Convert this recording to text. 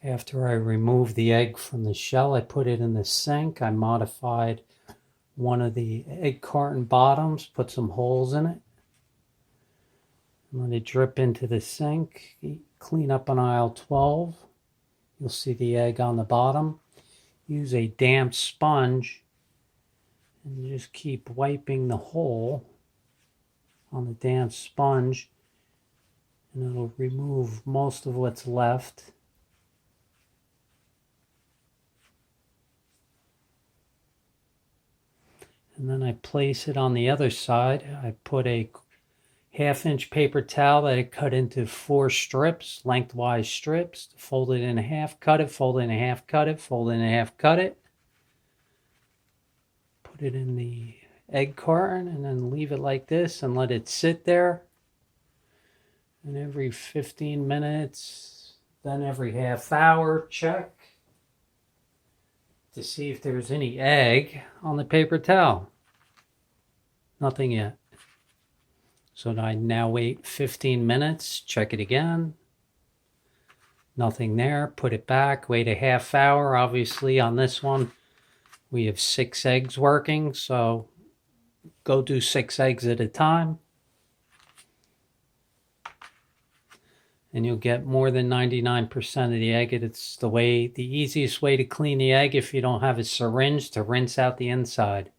After I removed the egg from the shell, I put it in the sink. I modified one of the egg carton bottoms, put some holes in it, and let it drip into the sink. Clean up on aisle 12. You'll see the egg on the bottom. Use a damp sponge and just keep wiping the hole on the damp sponge, and it'll remove most of what's left. And then I place it on the other side. I put a 1/2-inch paper towel that I cut into 4 strips, lengthwise strips. Fold it in half, cut it, fold it in half, cut it, fold it in half, cut it. Put it in the egg carton and then leave it like this and let it sit there. And every 15 minutes, then every half hour, check to see if there's any egg on the paper towel. Nothing yet. So I now wait 15 minutes, check it again. Nothing there, put it back, wait a half hour. Obviously on this one, we have 6 eggs working, so go do 6 eggs at a time. And you'll get more than 99% of the egg. It's the easiest way to clean the egg if you don't have a syringe to rinse out the inside.